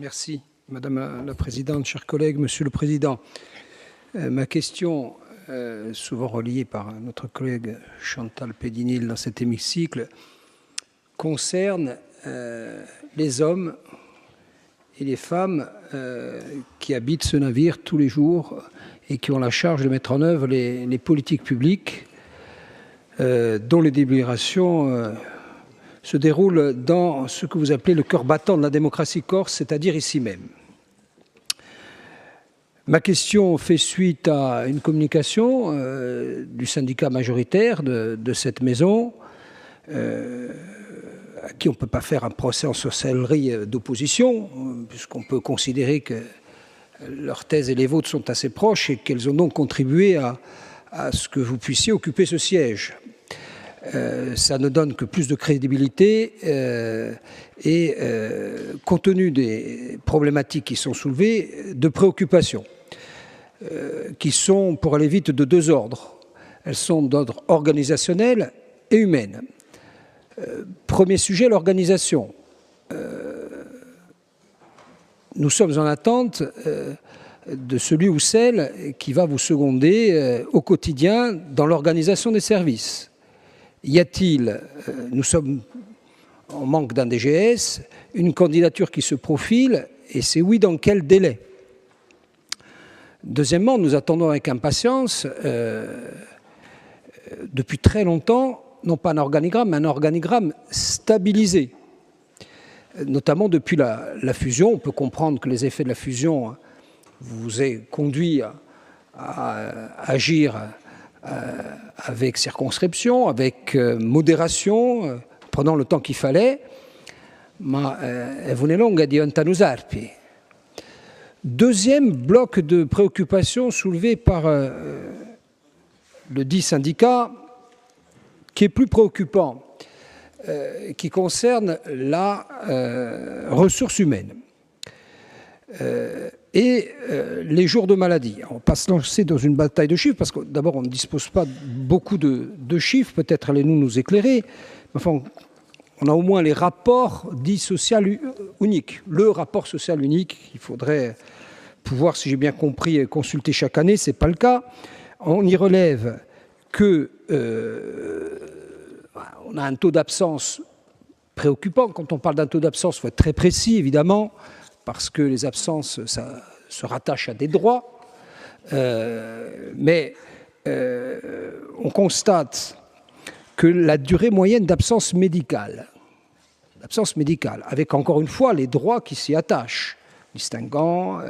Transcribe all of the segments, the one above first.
Merci, Madame la Présidente, chers collègues, Monsieur le Président. Ma question, souvent reliée par notre collègue Chantal Pédinil dans cet hémicycle, concerne les hommes et les femmes qui habitent ce navire tous les jours et qui ont la charge de mettre en œuvre les politiques publiques dont les délibérations se déroulent dans ce que vous appelez le cœur battant de la démocratie corse, c'est-à-dire ici même. Ma question fait suite à une communication du syndicat majoritaire de cette maison, à qui on ne peut pas faire un procès en sorcellerie d'opposition, puisqu'on peut considérer que leurs thèses et les vôtres sont assez proches et qu'elles ont donc contribué à ce que vous puissiez occuper ce siège. Ça ne donne que plus de crédibilité et, compte tenu des problématiques qui sont soulevées, de préoccupations qui sont, pour aller vite, de deux ordres. Elles sont d'ordre organisationnel et humain. Premier sujet, l'organisation. Nous sommes en attente de celui ou celle qui va vous seconder au quotidien dans l'organisation des services. Y a-t-il, nous sommes en manque d'un DGS, une candidature qui se profile, et c'est oui, dans quel délai? Deuxièmement, nous attendons avec impatience, depuis très longtemps, non pas un organigramme, mais un organigramme stabilisé. Notamment depuis la fusion, on peut comprendre que les effets de la fusion vous aient conduit à agir avec circonscription, avec modération, prenant le temps qu'il fallait, ma è longa diventano zarpi. Deuxième bloc de préoccupations soulevé par le dit syndicat, qui est plus préoccupant, qui concerne la ressource humaine et les jours de maladie. On ne va pas se lancer dans une bataille de chiffres, parce que d'abord, on ne dispose pas beaucoup de chiffres, peut-être allez-nous nous éclairer. Enfin, on a au moins les rapports dits social uniques. Le rapport social unique, il faudrait pouvoir, si j'ai bien compris, consulter chaque année, ce n'est pas le cas. On y relève que on a un taux d'absence préoccupant. Quand on parle d'un taux d'absence, il faut être très précis, évidemment, parce que les absences, ça se rattache à des droits. Mais on constate que la durée moyenne d'absence médicale, avec encore une fois les droits qui s'y attachent, distinguant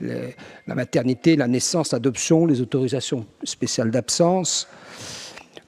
la maternité, la naissance, l'adoption, les autorisations spéciales d'absence.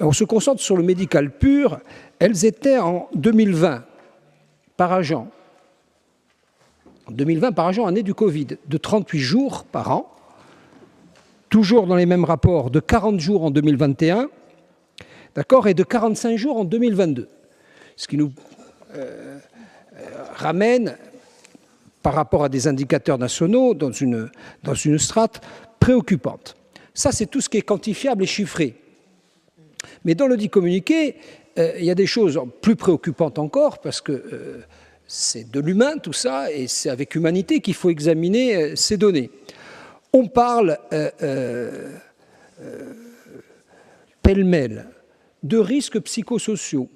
On se concentre sur le médical pur. Elles étaient en 2020 par agent. En 2020 par agent, année du Covid, de 38 jours par an, toujours dans les mêmes rapports, de 40 jours en 2021, d'accord, et de 45 jours en 2022. Ce qui nous ramène, par rapport à des indicateurs nationaux, dans une strate préoccupante. Ça, c'est tout ce qui est quantifiable et chiffré. Mais dans le dit communiqué, il y a des choses plus préoccupantes encore, parce que c'est de l'humain tout ça, et c'est avec humanité qu'il faut examiner ces données. On parle pêle-mêle de risques psychosociaux,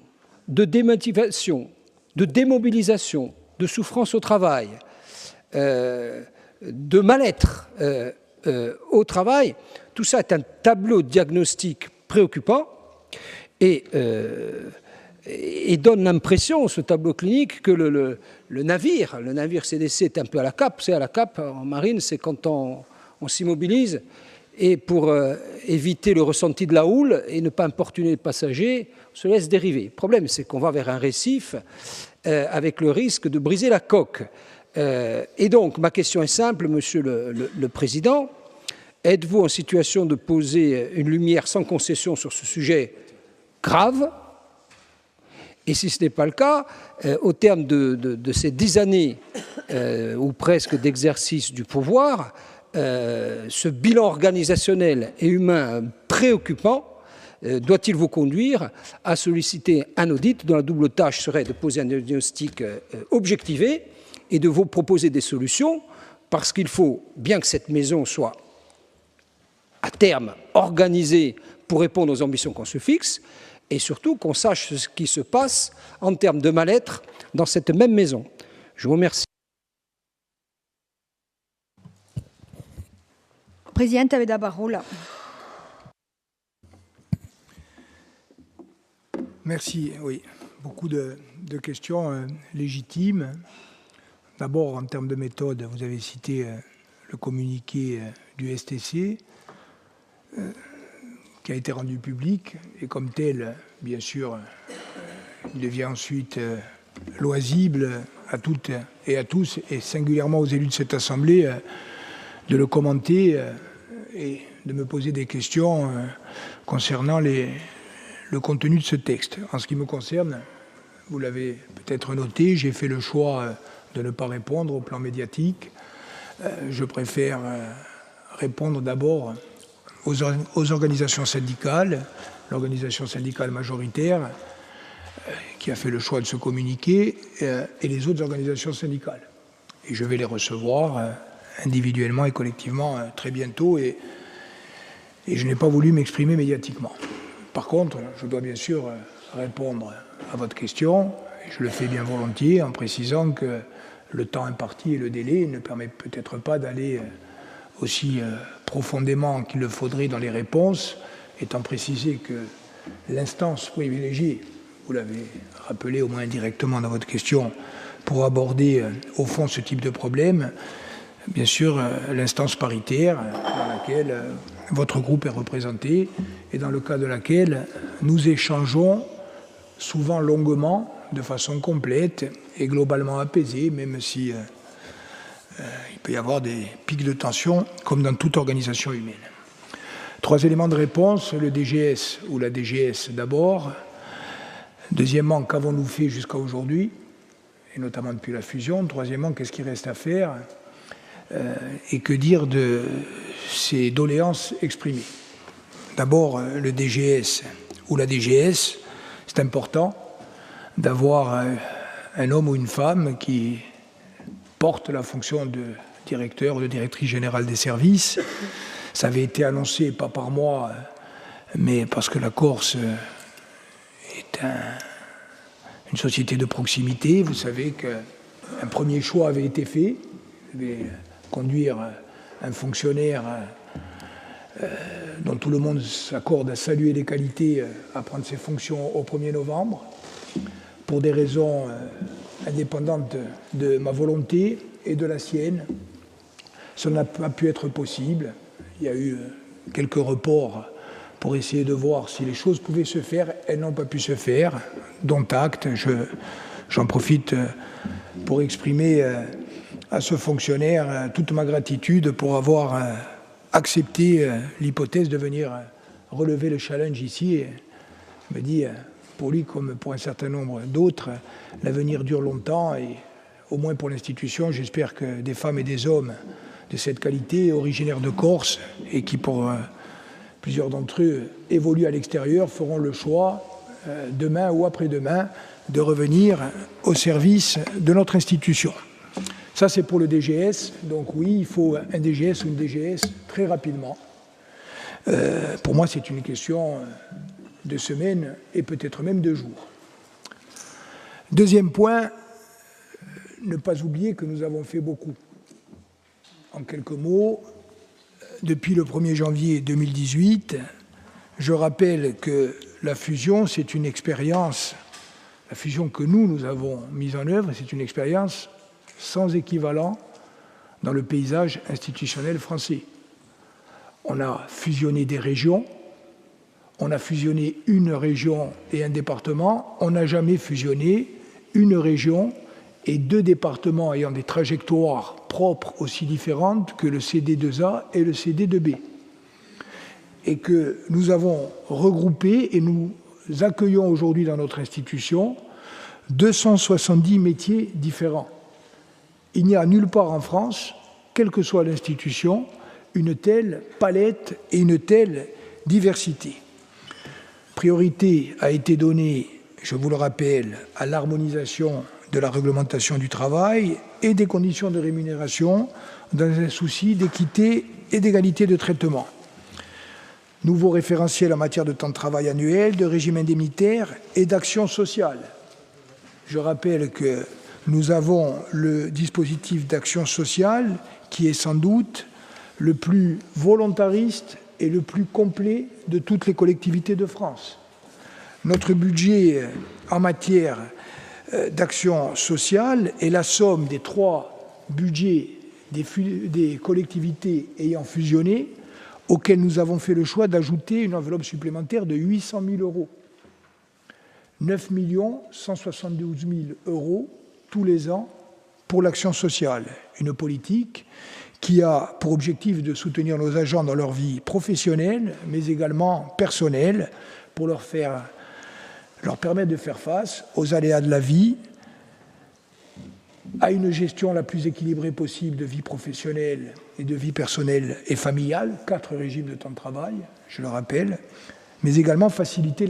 de démotivation, de démobilisation, de souffrance au travail, de mal-être au travail. Tout ça est un tableau diagnostique préoccupant et donne l'impression, ce tableau clinique, que le navire CDC est un peu à la cape. C'est à la cape en marine, c'est quand on s'immobilise et pour éviter le ressenti de la houle et ne pas importuner les passagers, on se laisse dériver. Le problème, c'est qu'on va vers un récif avec le risque de briser la coque. Et donc, ma question est simple, Monsieur le Président. Êtes-vous en situation de poser une lumière sans concession sur ce sujet grave? Et si ce n'est pas le cas, au terme de ces 10 années ou presque d'exercice du pouvoir, ce bilan organisationnel et humain préoccupant doit-il vous conduire à solliciter un audit dont la double tâche serait de poser un diagnostic objectivé et de vous proposer des solutions, parce qu'il faut bien que cette maison soit à terme organisée pour répondre aux ambitions qu'on se fixe, et surtout qu'on sache ce qui se passe en termes de mal-être dans cette même maison. Je vous remercie. Presidente, avete la parola. Merci. Oui, beaucoup de questions légitimes. D'abord, en termes de méthode, vous avez cité le communiqué du STC qui a été rendu public et comme tel, bien sûr, il devient ensuite loisible à toutes et à tous et singulièrement aux élus de cette Assemblée de le commenter et de me poser des questions concernant le contenu de ce texte. En ce qui me concerne, vous l'avez peut-être noté, j'ai fait le choix de ne pas répondre au plan médiatique. Je préfère répondre d'abord aux organisations syndicales, l'organisation syndicale majoritaire qui a fait le choix de se communiquer et les autres organisations syndicales. Et je vais les recevoir individuellement et collectivement très bientôt et je n'ai pas voulu m'exprimer médiatiquement. Par contre, je dois bien sûr répondre à votre question, et je le fais bien volontiers en précisant que le temps imparti et le délai ne permettent peut-être pas d'aller aussi profondément qu'il le faudrait dans les réponses, étant précisé que l'instance privilégiée, vous l'avez rappelé au moins indirectement dans votre question, pour aborder au fond ce type de problème, bien sûr l'instance paritaire dans laquelle votre groupe est représenté et dans le cas de laquelle nous échangeons souvent longuement, de façon complète et globalement apaisée, même si il peut y avoir des pics de tension, comme dans toute organisation humaine. 3 éléments de réponse, le DGS ou la DGS d'abord. Deuxièmement, qu'avons-nous fait jusqu'à aujourd'hui, et notamment depuis la fusion. Troisièmement, qu'est-ce qu'il reste à faire et que dire de ces doléances exprimées. D'abord, le DGS ou la DGS, c'est important d'avoir un homme ou une femme qui porte la fonction de directeur ou de directrice générale des services. Ça avait été annoncé, pas par moi, mais parce que la Corse est une société de proximité. Vous savez qu'un premier choix avait été fait, conduire un fonctionnaire dont tout le monde s'accorde à saluer les qualités à prendre ses fonctions au 1er novembre, pour des raisons indépendantes de ma volonté et de la sienne. Ça n'a pas pu être possible. Il y a eu quelques reports pour essayer de voir si les choses pouvaient se faire. Elles n'ont pas pu se faire, dont acte. J'en profite pour exprimer à ce fonctionnaire toute ma gratitude pour avoir accepté l'hypothèse de venir relever le challenge ici. Et je me dis, pour lui comme pour un certain nombre d'autres, l'avenir dure longtemps et au moins pour l'institution, j'espère que des femmes et des hommes de cette qualité, originaires de Corse et qui pour plusieurs d'entre eux évoluent à l'extérieur, feront le choix demain ou après-demain de revenir au service de notre institution. Ça, c'est pour le DGS. Donc oui, il faut un DGS ou une DGS très rapidement. Pour moi, c'est une question de semaines et peut-être même de jours. Deuxième point, ne pas oublier que nous avons fait beaucoup. En quelques mots, depuis le 1er janvier 2018, je rappelle que la fusion, c'est une expérience, la fusion que nous avons mise en œuvre, c'est une expérience sans équivalent dans le paysage institutionnel français. On a fusionné des régions, on a fusionné une région et un département, on n'a jamais fusionné une région et 2 départements ayant des trajectoires propres aussi différentes que le CD2A et le CD2B. Et que nous avons regroupé et nous accueillons aujourd'hui dans notre institution 270 métiers différents. Il n'y a nulle part en France, quelle que soit l'institution, une telle palette et une telle diversité. Priorité a été donnée, je vous le rappelle, à l'harmonisation de la réglementation du travail et des conditions de rémunération dans un souci d'équité et d'égalité de traitement. Nouveau référentiel en matière de temps de travail annuel, de régime indemnitaire et d'action sociale. Je rappelle que nous avons le dispositif d'action sociale qui est sans doute le plus volontariste et le plus complet de toutes les collectivités de France. Notre budget en matière d'action sociale est la somme des 3 budgets des collectivités ayant fusionné, auxquels nous avons fait le choix d'ajouter une enveloppe supplémentaire de 800 000 euros. 9 172 000 euros tous les ans pour l'action sociale, une politique qui a pour objectif de soutenir nos agents dans leur vie professionnelle, mais également personnelle, pour leur permettre de faire face aux aléas de la vie, à une gestion la plus équilibrée possible de vie professionnelle et de vie personnelle et familiale, 4 régimes de temps de travail, je le rappelle, mais également faciliter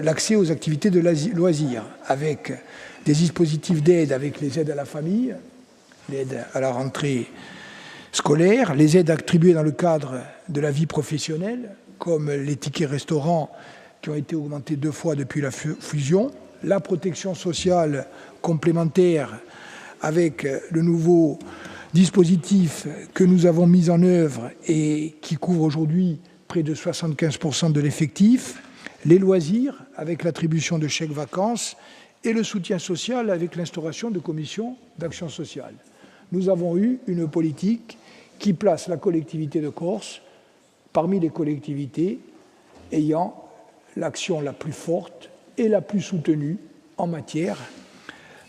l'accès aux activités de loisirs, avec des dispositifs d'aide, avec les aides à la famille, l'aide à la rentrée scolaire, les aides attribuées dans le cadre de la vie professionnelle, comme les tickets restaurants qui ont été augmentés 2 fois depuis la fusion, la protection sociale complémentaire avec le nouveau dispositif que nous avons mis en œuvre et qui couvre aujourd'hui près de 75% de l'effectif, les loisirs avec l'attribution de chèques vacances et le soutien social avec l'instauration de commissions d'action sociale. Nous avons eu une politique qui place la collectivité de Corse parmi les collectivités ayant l'action la plus forte et la plus soutenue en matière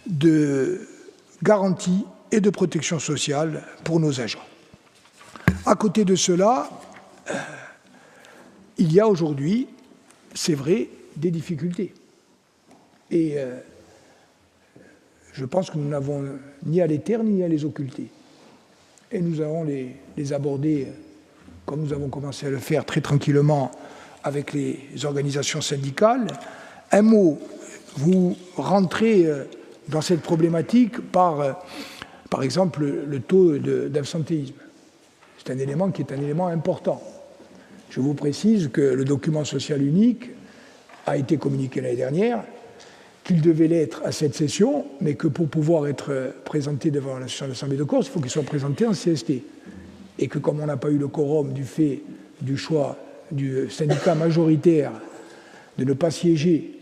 de garantie et de protection sociale pour nos agents. À côté de cela, il y a aujourd'hui, c'est vrai, des difficultés. Et je pense que nous n'avons ni à les taire ni à les occulter. Et nous allons les aborder, comme nous avons commencé à le faire très tranquillement avec les organisations syndicales. Un mot, vous rentrez dans cette problématique par exemple, le taux d'absentéisme. C'est un élément qui est un élément important. Je vous précise que le document social unique a été communiqué l'année dernière, qu'il devait l'être à cette session, mais que pour pouvoir être présenté devant l'Assemblée de Corse, il faut qu'il soit présenté en CST. Et que comme on n'a pas eu le quorum du fait du choix du syndicat majoritaire de ne pas siéger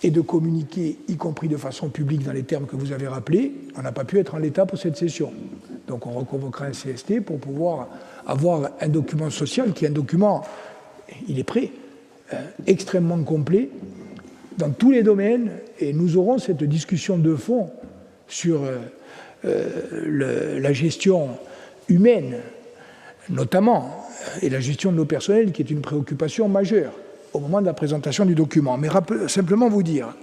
et de communiquer, y compris de façon publique dans les termes que vous avez rappelés, on n'a pas pu être en l'état pour cette session. Donc on reconvoquera un CST pour pouvoir avoir un document social qui est un document, il est prêt, extrêmement complet dans tous les domaines, et nous aurons cette discussion de fond sur la gestion humaine, notamment, et la gestion de nos personnels, qui est une préoccupation majeure au moment de la présentation du document. Mais simplement vous dire,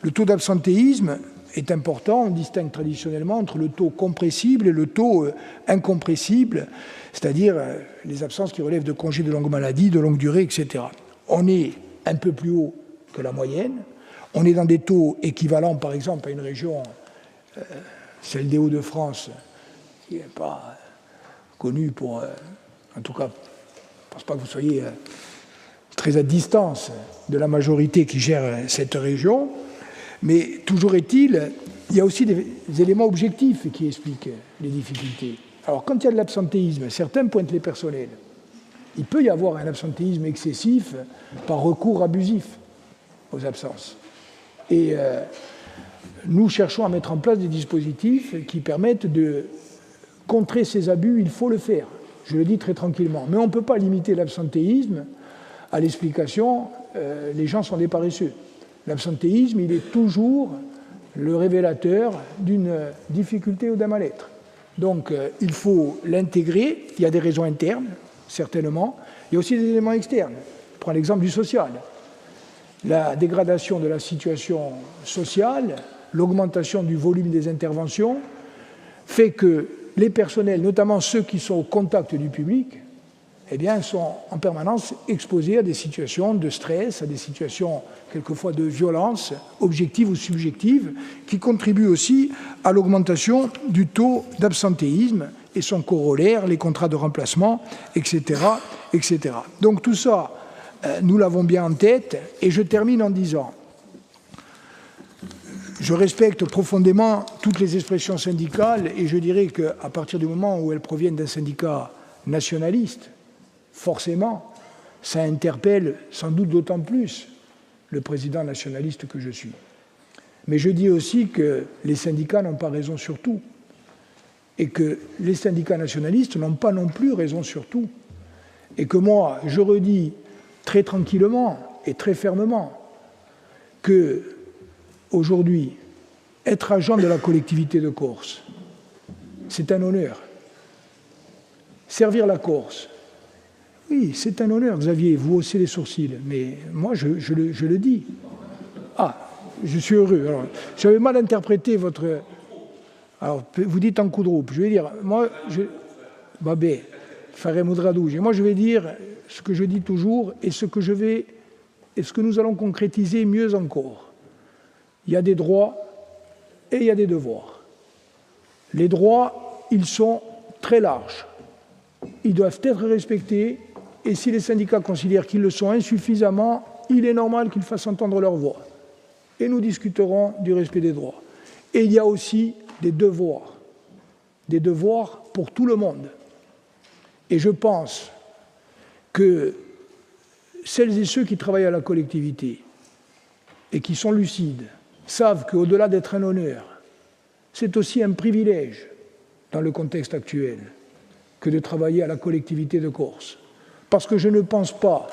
le taux d'absentéisme est important, on distingue traditionnellement entre le taux compressible et le taux incompressible, c'est-à-dire les absences qui relèvent de congés de longue maladie, de longue durée, etc. On est un peu plus haut que la moyenne, on est dans des taux équivalents, par exemple, à une région, celle des Hauts-de-France, qui n'est pas connue pour, en tout cas, je ne pense pas que vous soyez très à distance de la majorité qui gère cette région, mais toujours est-il, il y a aussi des éléments objectifs qui expliquent les difficultés. Alors, quand il y a de l'absentéisme, certains pointent les personnels. Il peut y avoir un absentéisme excessif par recours abusif aux absences. Et nous cherchons à mettre en place des dispositifs qui permettent de contrer ces abus, il faut le faire. Je le dis très tranquillement. Mais on ne peut pas limiter l'absentéisme à l'explication les gens sont des paresseux. L'absentéisme, il est toujours le révélateur d'une difficulté ou d'un mal-être. Donc, il faut l'intégrer. Il y a des raisons internes, certainement. Il y a aussi des éléments externes. Je prends l'exemple du social. La dégradation de la situation sociale, l'augmentation du volume des interventions, fait que les personnels, notamment ceux qui sont au contact du public, eh bien, sont en permanence exposés à des situations de stress, à des situations quelquefois de violence, objectives ou subjectives, qui contribuent aussi à l'augmentation du taux d'absentéisme et son corollaire, les contrats de remplacement, etc. etc. Donc tout ça, nous l'avons bien en tête, et je termine en disant, je respecte profondément toutes les expressions syndicales, et je dirais qu'à partir du moment où elles proviennent d'un syndicat nationaliste, forcément, ça interpelle sans doute d'autant plus le président nationaliste que je suis. Mais je dis aussi que les syndicats n'ont pas raison sur tout, et que les syndicats nationalistes n'ont pas non plus raison sur tout. Et que moi, je redis très tranquillement et très fermement que, aujourd'hui, être agent de la collectivité de Corse, c'est un honneur. Servir la Corse, oui, c'est un honneur. Xavier, vous haussez les sourcils, mais moi, je le dis. Ah, je suis heureux. Alors, j'avais mal interprété votre... Alors, vous dites en coup de roupe. Je vais dire, moi, Babé, Farem Oudradouj, et moi, je vais dire ce que je dis toujours et ce que nous allons concrétiser mieux encore. Il y a des droits et il y a des devoirs. Les droits, ils sont très larges. Ils doivent être respectés, et si les syndicats considèrent qu'ils le sont insuffisamment, il est normal qu'ils fassent entendre leur voix. Et nous discuterons du respect des droits. Et il y a aussi des devoirs pour tout le monde. Et je pense que celles et ceux qui travaillent à la collectivité et qui sont lucides savent qu'au-delà d'être un honneur, c'est aussi un privilège dans le contexte actuel que de travailler à la collectivité de Corse. Parce que je ne pense pas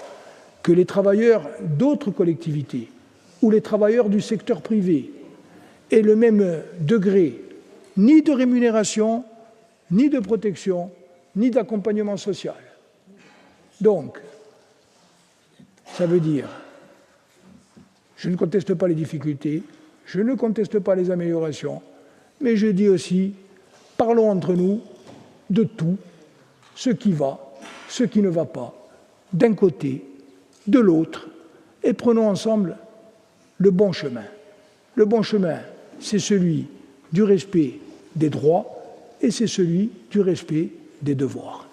que les travailleurs d'autres collectivités ou les travailleurs du secteur privé aient le même degré ni de rémunération, ni de protection, ni d'accompagnement social. Donc, ça veut dire, je ne conteste pas les difficultés, je ne conteste pas les améliorations, mais je dis aussi, parlons entre nous de tout, ce qui va, ce qui ne va pas, d'un côté, de l'autre, et prenons ensemble le bon chemin. Le bon chemin, c'est celui du respect des droits et c'est celui du respect des devoirs.